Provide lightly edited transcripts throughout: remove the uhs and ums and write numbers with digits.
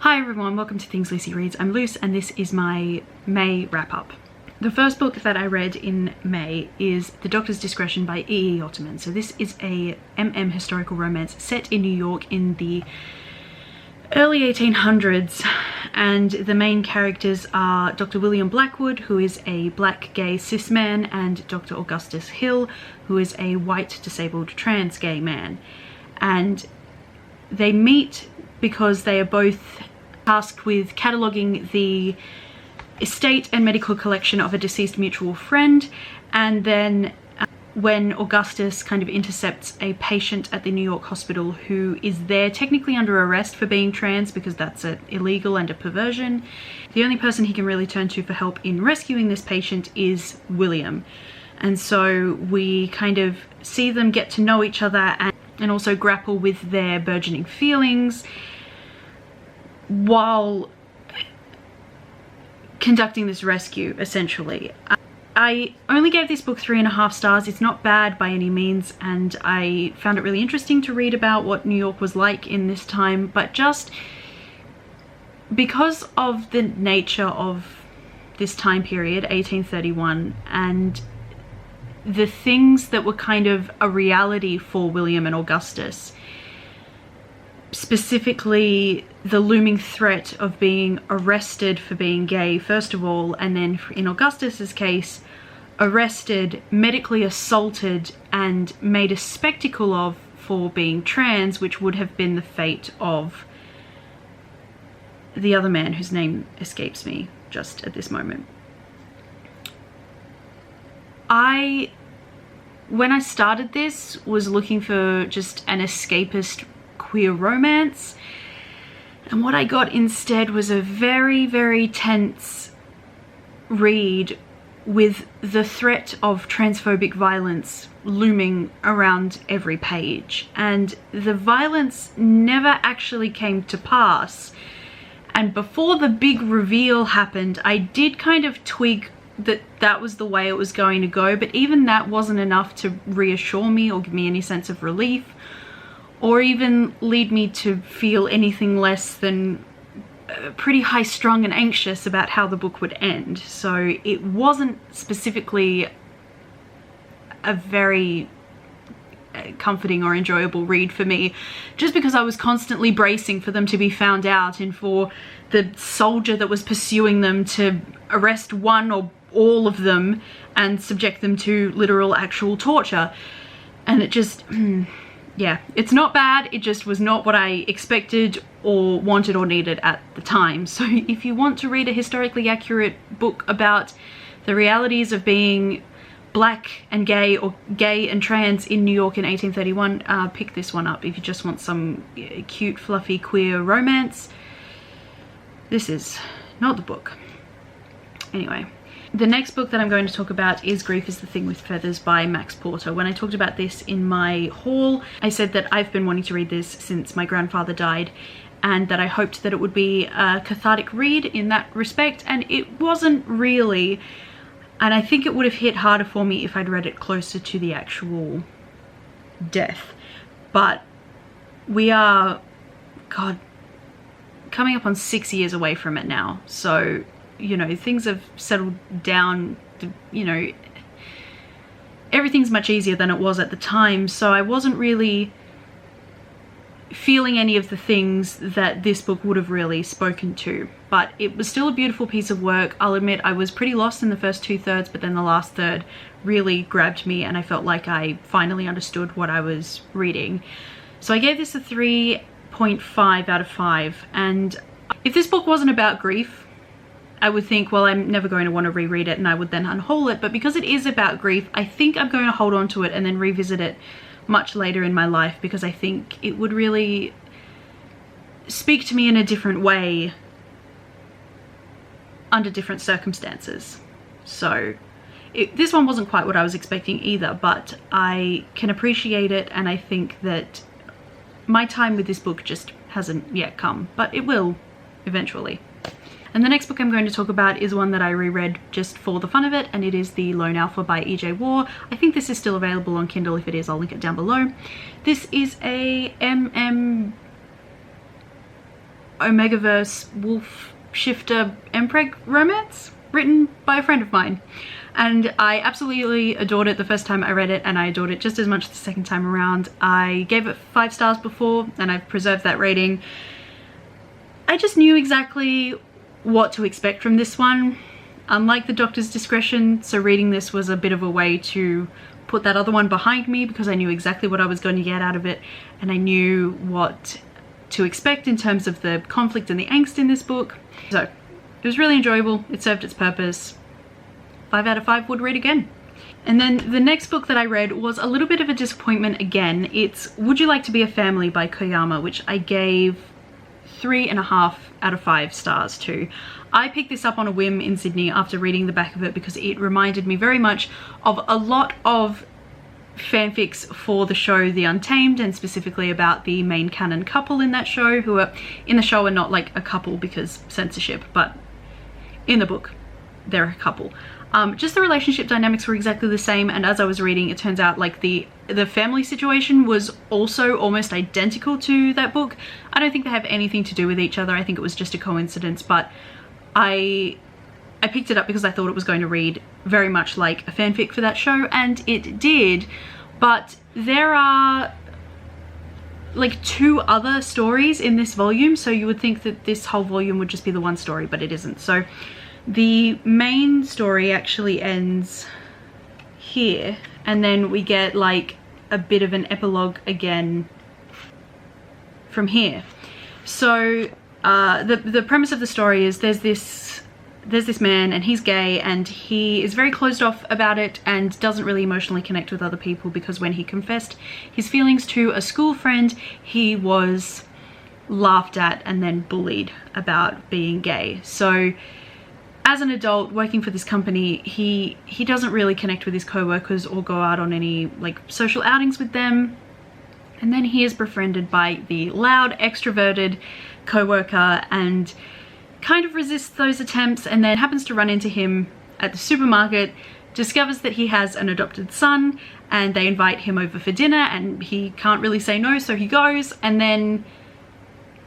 Hi everyone, welcome to Things Lucy Reads. I'm Luce and this is my May wrap-up. The first book that I read in May is The Doctor's Discretion by E. E. Ottoman. So this is a historical romance set in New York in the early 1800s, and the main characters are Dr. William Blackwood, who is a black gay cis man, and Dr. Augustus Hill, who is a white disabled trans gay man. And they meet because they are both tasked with cataloguing the estate and medical collection of a deceased mutual friend, and then when Augustus kind of intercepts a patient at the New York hospital who is there technically under arrest for being trans because that's illegal and a perversion, the only person he can really turn to for help in rescuing this patient is William. And so we kind of see them get to know each other and also grapple with their burgeoning feelings while conducting this rescue, essentially. I only gave this book 3.5 stars. It's not bad by any means, and I found it really interesting to read about what New York was like in this time, but just because of the nature of this time period, 1831, and the things that were kind of a reality for William and Augustus, specifically the looming threat of being arrested for being gay first of all, and then in Augustus's case arrested, medically assaulted and made a spectacle of for being trans, which would have been the fate of the other man whose name escapes me just at this moment. When I started this, was looking for just an escapist queer romance, and what I got instead was a very, very tense read with the threat of transphobic violence looming around every page, and the violence never actually came to pass. And before the big reveal happened, I did kind of twig that that was the way it was going to go, but even that wasn't enough to reassure me or give me any sense of relief, or even lead me to feel anything less than pretty high-strung and anxious about how the book would end. So it wasn't specifically a very comforting or enjoyable read for me, just because I was constantly bracing for them to be found out and for the soldier that was pursuing them to arrest one or all of them and subject them to literal actual torture. And it just yeah, it's not bad, it just was not what I expected or wanted or needed at the time. So if you want to read a historically accurate book about the realities of being black and gay, or gay and trans in New York in 1831, pick this one up. If you just want some cute, fluffy, queer romance, this is not the book. Anyway. The next book that I'm going to talk about is Grief is the Thing with Feathers by Max Porter. When I talked about this in my haul, I said that I've been wanting to read this since my grandfather died, and that I hoped that it would be a cathartic read in that respect, and it wasn't really. And I think it would have hit harder for me if I'd read it closer to the actual death. But we are, God, coming up on 6 years away from it now, so you know, things have settled down, you know, everything's much easier than it was at the time, so I wasn't really feeling any of the things that this book would have really spoken to. But it was still a beautiful piece of work. I'll admit I was pretty lost in the first 2/3, but then the last third really grabbed me and I felt like I finally understood what I was reading. So I gave this a 3.5 out of 5, and if this book wasn't about grief, I would think, well, I'm never going to want to reread it, and I would then unhaul it. But because it is about grief, I think I'm going to hold on to it and then revisit it much later in my life, because I think it would really speak to me in a different way under different circumstances. So this one wasn't quite what I was expecting either, but I can appreciate it, and I think that my time with this book just hasn't yet come, but it will eventually. And the next book I'm going to talk about is one that I reread just for the fun of it, and it is The Lone Alpha by E.J. Waugh. I think this is still available on Kindle. If it is, I'll link it down below. This is a Omegaverse Wolf Shifter Empreg romance written by a friend of mine. And I absolutely adored it the first time I read it, and I adored it just as much the second time around. I gave it 5 stars before, and I've preserved that rating. I just knew exactly what to expect from this one. Unlike The Doctor's Discretion, so reading this was a bit of a way to put that other one behind me, because I knew exactly what I was going to get out of it, and I knew what to expect in terms of the conflict and the angst in this book. So it was really enjoyable. It served its purpose. 5 out of 5 would read again. And then the next book that I read was a little bit of a disappointment again. It's Would You Like to Be a Family by Koyama, which I gave 3.5 out of 5 stars to. I picked this up on a whim in Sydney after reading the back of it, because it reminded me very much of a lot of fanfics for the show The Untamed, and specifically about the main canon couple in that show, who are in the show are not like a couple because censorship, but in the book they're a couple. Just the relationship dynamics were exactly the same, and as I was reading, it turns out like the family situation was also almost identical to that book. I don't think they have anything to do with each other. I think it was just a coincidence, but I picked it up because I thought it was going to read very much like a fanfic for that show, and it did. But there are like 2 other stories in this volume, so you would think that this whole volume would just be the one story, but it isn't. So the main story actually ends here, and then we get like a bit of an epilogue again from here. So the premise of the story is there's this man, and he's gay, and he is very closed off about it and doesn't really emotionally connect with other people, because when he confessed his feelings to a school friend, he was laughed at and then bullied about being gay. So as an adult working for this company, he doesn't really connect with his co-workers or go out on any like social outings with them. And then he is befriended by the loud, extroverted co-worker and kind of resists those attempts, and then happens to run into him at the supermarket, discovers that he has an adopted son, and they invite him over for dinner, and he can't really say no, so he goes, and then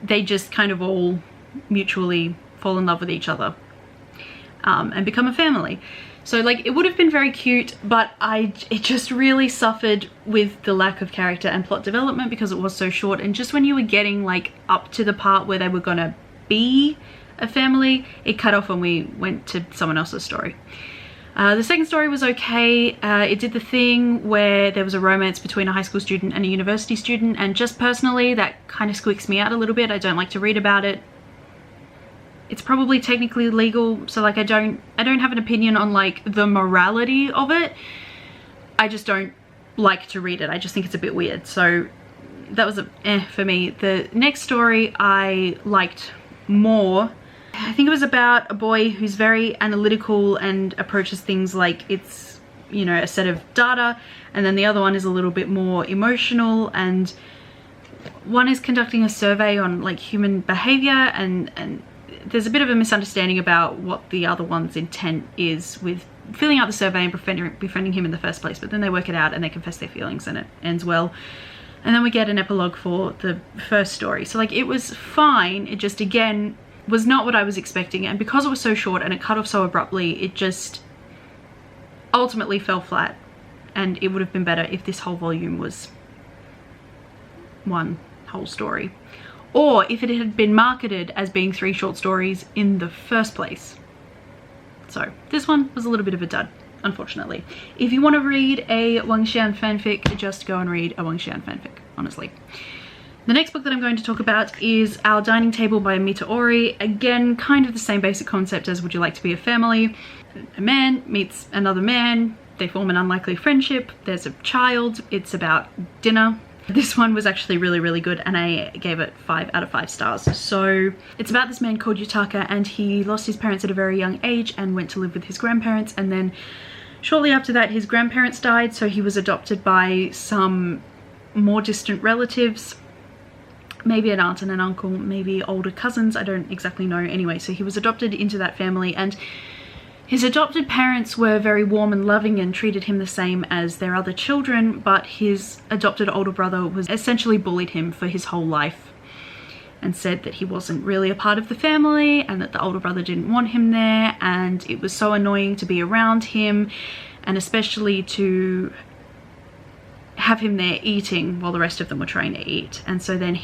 they just kind of all mutually fall in love with each other. And become a family. So like it would have been very cute, but it just really suffered with the lack of character and plot development because it was so short, and just when you were getting like up to the part where they were gonna be a family, it cut off and we went to someone else's story. The second story was okay. It did the thing where there was a romance between a high school student and a university student, and just personally that kind of squeaks me out a little bit. I don't like to read about it. It's probably technically legal, so like I don't have an opinion on like the morality of it. I just don't like to read it. I just think it's a bit weird. So that was a for me. The next story I liked more. I think it was about a boy who's very analytical and approaches things like it's, you know, a set of data, and then the other one is a little bit more emotional, and one is conducting a survey on like human behavior, and there's a bit of a misunderstanding about what the other one's intent is with filling out the survey and befriending him in the first place, but then they work it out and they confess their feelings and it ends well. And then we get an epilogue for the first story. So like it was fine, it just again was not what I was expecting, and because it was so short and it cut off so abruptly, it just ultimately fell flat, and it would have been better if this whole volume was one whole story. Or if it had been marketed as being 3 short stories in the first place. So this one was a little bit of a dud, unfortunately. If you want to read a Wang Xian fanfic, just go and read a Wang Xian fanfic, honestly. The next book that I'm going to talk about is Our Dining Table by Mita Ori. Again, kind of the same basic concept as Would You Like to Be a Family? A man meets another man, they form an unlikely friendship, there's a child, it's about dinner. This one was actually really, really good, and I gave it 5 out of 5 stars. So it's about this man called Yutaka, and he lost his parents at a very young age and went to live with his grandparents, and then shortly after that his grandparents died, so he was adopted by some more distant relatives, maybe an aunt and an uncle, maybe older cousins, I don't exactly know. Anyway, so he was adopted into that family, and his adopted parents were very warm and loving and treated him the same as their other children, but his adopted older brother was essentially bullied him for his whole life. and said that he wasn't really a part of the family and that the older brother didn't want him there, and it was so annoying to be around him, and especially to have him there eating while the rest of them were trying to eat. And so then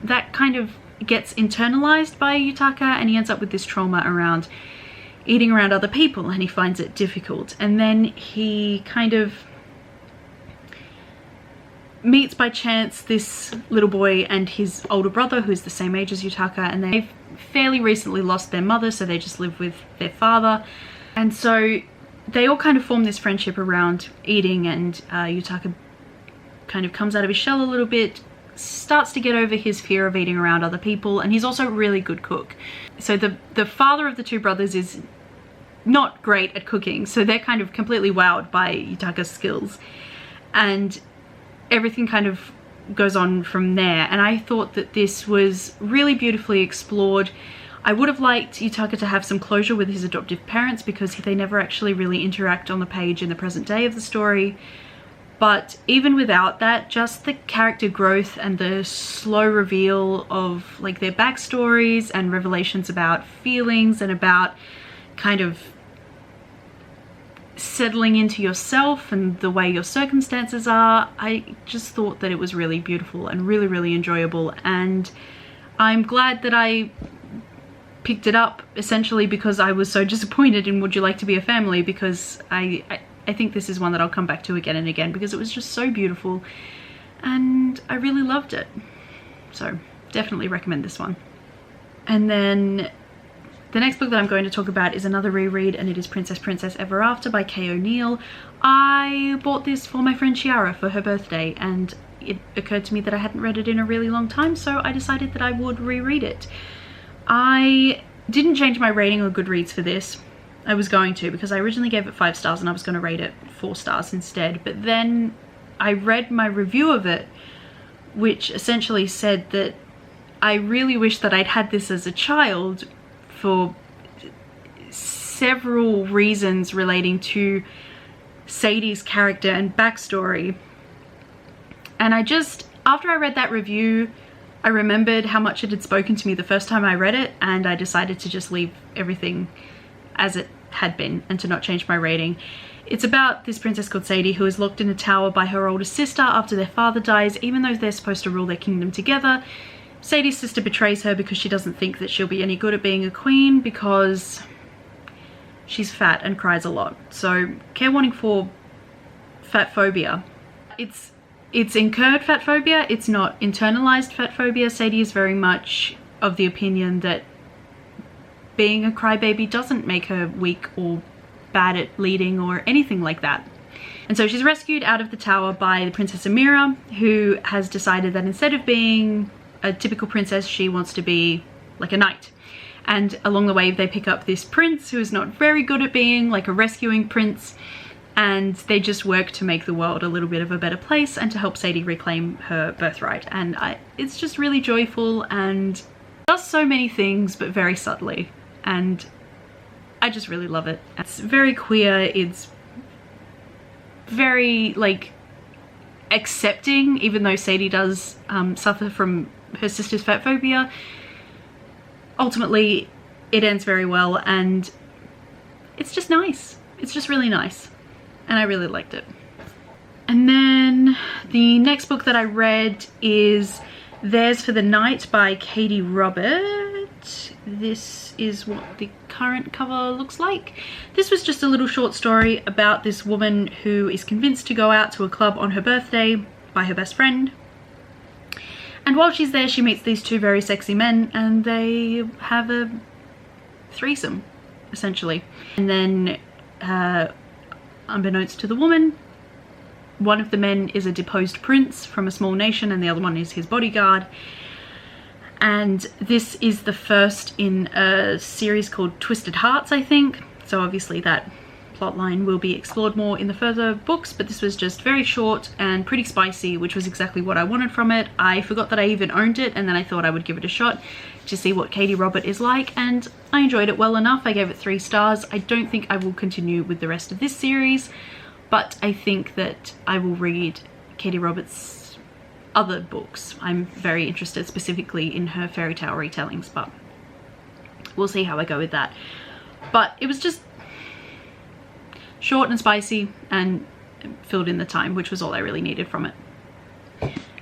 that kind of gets internalized by Yutaka, and he ends up with this trauma around eating around other people, and he finds it difficult. And then he kind of meets by chance this little boy and his older brother, who's the same age as Yutaka, and they've fairly recently lost their mother, so they just live with their father. And so they all kind of form this friendship around eating, and Yutaka kind of comes out of his shell a little bit, starts to get over his fear of eating around other people, and he's also a really good cook. So the father of the two brothers is not great at cooking, so they're kind of completely wowed by Yutaka's skills, and everything kind of goes on from there. And I thought that this was really beautifully explored. I would have liked Yutaka to have some closure with his adoptive parents, because they never actually really interact on the page in the present day of the story. But even without that, just the character growth and the slow reveal of like their backstories and revelations about feelings and about kind of settling into yourself and the way your circumstances are, I just thought that it was really beautiful and really, really enjoyable. And I'm glad that I picked it up, essentially because I was so disappointed in Would You Like to Be a Family, because I think this is one that I'll come back to again and again, because it was just so beautiful and I really loved it. So definitely recommend this one. And then the next book that I'm going to talk about is another reread, and it is Princess Ever After by Kay O'Neill. I bought this for my friend Chiara for her birthday, and it occurred to me that I hadn't read it in a really long time, so I decided that I would reread it. I didn't change my rating on Goodreads for this. I was going to, because I originally gave it 5 stars and I was going to rate it 4 stars instead, but then I read my review of it, which essentially said that I really wish that I'd had this as a child, for several reasons relating to Sadie's character and backstory. And after I read that review, I remembered how much it had spoken to me the first time I read it, and I decided to just leave everything as it had been and to not change my rating. It's about this princess called Sadie who is locked in a tower by her older sister after their father dies, even though they're supposed to rule their kingdom together. Sadie's sister betrays her because she doesn't think that she'll be any good at being a queen, because she's fat and cries a lot. So, care warning for fat phobia. It's incurred fat phobia, it's not internalized fat phobia. Sadie is very much of the opinion that being a crybaby doesn't make her weak or bad at leading or anything like that. And so she's rescued out of the tower by Princess Amira, who has decided that instead of being a typical princess, she wants to be like a knight. And along the way they pick up this prince who is not very good at being like a rescuing prince, and they just work to make the world a little bit of a better place and to help Sadie reclaim her birthright. And it's just really joyful and does so many things, but very subtly, and I just really love it. It's very queer, it's very like accepting, even though Sadie does suffer from her sister's fat phobia. Ultimately it ends very well, and it's just nice. It's just really nice, and I really liked it. And then the next book that I read is Theirs for the Night by Katie Robert. This is what the current cover looks like. This was just a little short story about this woman who is convinced to go out to a club on her birthday by her best friend. And while she's there, she meets these two very sexy men, and they have a threesome, essentially. And then, unbeknownst to the woman, one of the men is a deposed prince from a small nation, and the other one is his bodyguard. And this is the first in a series called Twisted Hearts, I think. So obviously that plotline will be explored more in the further books, but this was just very short and pretty spicy, which was exactly what I wanted from it. I forgot that I even owned it, and then I thought I would give it a shot to see what Katie Robert is like, and I enjoyed it well enough. I gave it 3 stars. I don't think I will continue with the rest of this series, but I think that I will read Katie Robert's other books. I'm very interested specifically in her fairy tale retellings, but we'll see how I go with that. But it was just short and spicy and filled in the time, which was all I really needed from it.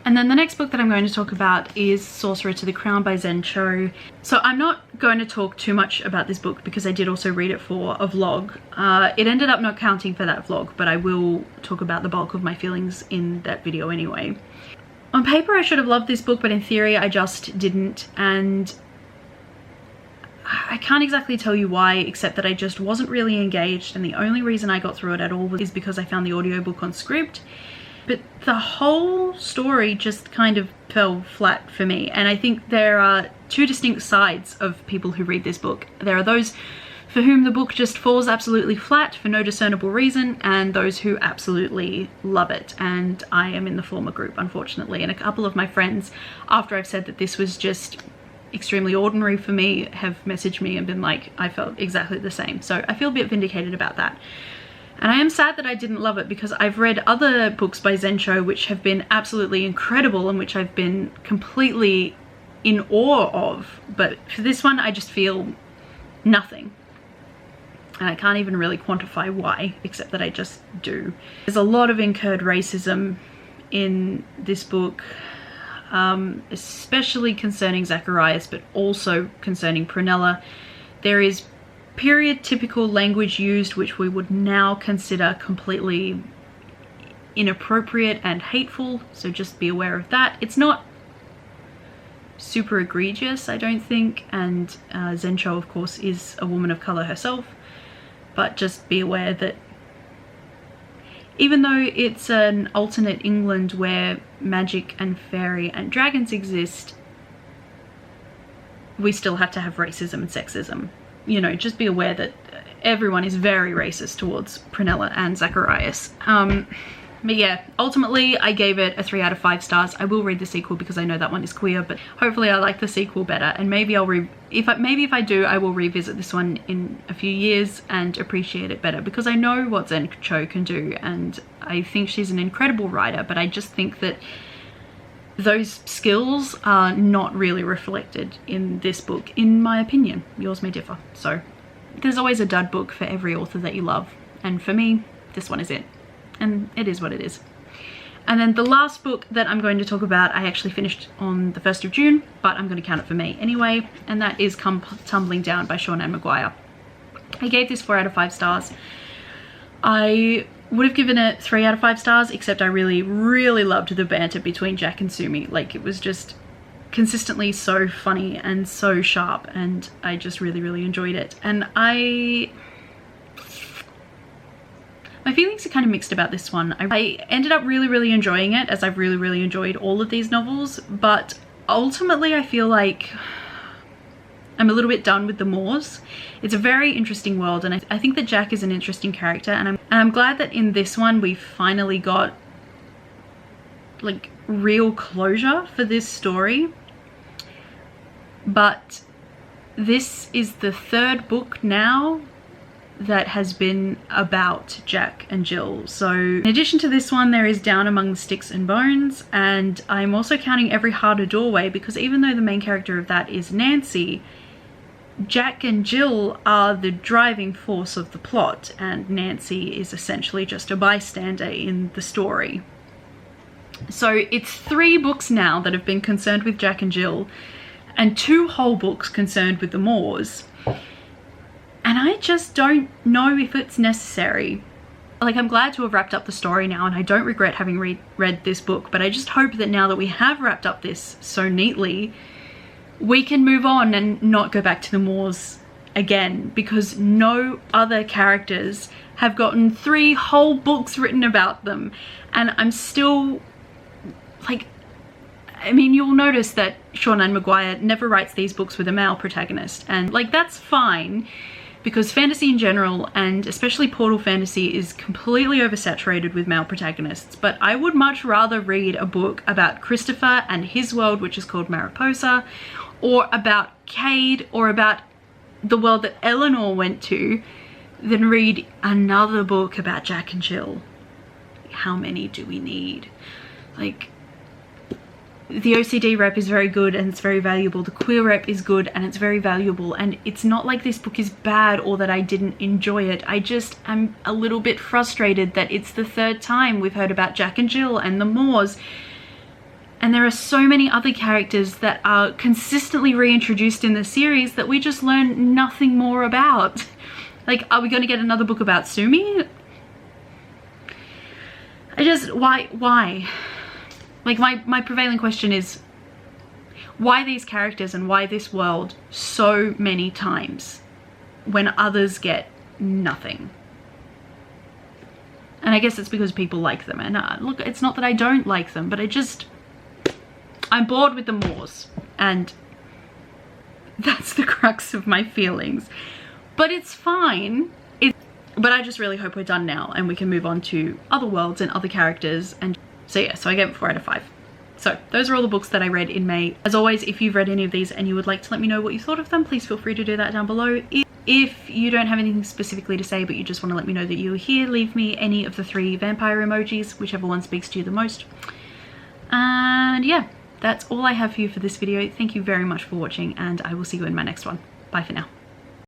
And then the next book that I'm going to talk about is Sorcerer to the Crown by Zen Cho. So I'm not going to talk too much about this book because I did also read it for a vlog. It ended up not counting for that vlog, but I will talk about the bulk of my feelings in that video anyway. On paper I should have loved this book, but in theory I just didn't, and I can't exactly tell you why, except that I just wasn't really engaged, and the only reason I got through it at all is because I found the audiobook on Scribd. But the whole story just kind of fell flat for me, and I think there are two distinct sides of people who read this book. There are those for whom the book just falls absolutely flat for no discernible reason, and those who absolutely love it, and I am in the former group, unfortunately. And a couple of my friends, after I've said that this was just extremely ordinary for me, have messaged me and been like, I felt exactly the same. So I feel a bit vindicated about that. And I am sad that I didn't love it, because I've read other books by Zen Cho which have been absolutely incredible and which I've been completely in awe of. But for this one, I just feel nothing. And I can't even really quantify why, except that I just do. There's a lot of incurred racism in this book, especially concerning Zacharias, but also concerning Prunella. There is period typical language used which we would now consider completely inappropriate and hateful, so just be aware of that. It's not super egregious, I don't think, and Zen Cho of course is a woman of colour herself, but just be aware that even though it's an alternate England where magic and fairy and dragons exist, we still have to have racism and sexism. You know, just be aware that everyone is very racist towards Prunella and Zacharias. But yeah, ultimately I gave it a 3 out of 5 stars. I will read the sequel because I know that one is queer, but hopefully I like the sequel better, and maybe if I do, I will revisit this one in a few years and appreciate it better, because I know what Zen Cho can do, and I think she's an incredible writer, but I just think that those skills are not really reflected in this book, in my opinion. Yours may differ. So there's always a dud book for every author that you love, and for me, this one is it. And it is what it is. And then the last book that I'm going to talk about, I actually finished on the 1st of June, but I'm going to count it for me anyway, and that is Come Tumbling Down by Sean Ann Maguire. I gave this 4 out of 5 stars. I would have given it 3 out of 5 stars, except I really, really loved the banter between Jack and Sumi. Like, it was just consistently so funny and so sharp, and I just really, really enjoyed it. And my feelings are kind of mixed about this one. I ended up really, really enjoying it, as I've really, really enjoyed all of these novels, but ultimately I feel like I'm a little bit done with the Moors. It's a very interesting world, and I think that Jack is an interesting character, and I'm glad that in this one we finally got like real closure for this story. But this is the 3rd book now that has been about Jack and Jill. So in addition to this one, there is Down Among the Sticks and Bones, and I'm also counting Every Heart a Doorway, because even though the main character of that is Nancy, Jack and Jill are the driving force of the plot, and Nancy is essentially just a bystander in the story. So it's 3 books now that have been concerned with Jack and Jill, and 2 whole books concerned with the Moors. And I just don't know if it's necessary. Like, I'm glad to have wrapped up the story now, and I don't regret having read this book, but I just hope that now that we have wrapped up this so neatly, we can move on and not go back to the Moors again, because no other characters have gotten 3 whole books written about them. And I'm still, like, I mean, you'll notice that Sean Ann Maguire never writes these books with a male protagonist, and like, that's fine, because fantasy in general, and especially Portal fantasy, is completely oversaturated with male protagonists. But I would much rather read a book about Christopher and his world, which is called Mariposa, or about Cade, or about the world that Eleanor went to, than read another book about Jack and Jill. How many do we need? Like, the OCD rep is very good and it's very valuable. The queer rep is good and it's very valuable. And it's not like this book is bad or that I didn't enjoy it. I just am a little bit frustrated that it's the third time we've heard about Jack and Jill and the Moors. And there are so many other characters that are consistently reintroduced in the series that we just learn nothing more about. Like, are we going to get another book about Sumi? Why? Like, my prevailing question is, why these characters and why this world so many times when others get nothing? And I guess it's because people like them. And look, it's not that I don't like them, but I'm bored with the Moors. And that's the crux of my feelings. But it's fine. But I just really hope we're done now and we can move on to other worlds and other characters. And so yeah, so I gave it 4 out of 5. So those are all the books that I read in May. As always, if you've read any of these and you would like to let me know what you thought of them, please feel free to do that down below. If you don't have anything specifically to say, but you just want to let me know that you were here, leave me any of the 3 vampire emojis, whichever one speaks to you the most. And yeah, that's all I have for you for this video. Thank you very much for watching, and I will see you in my next one. Bye for now.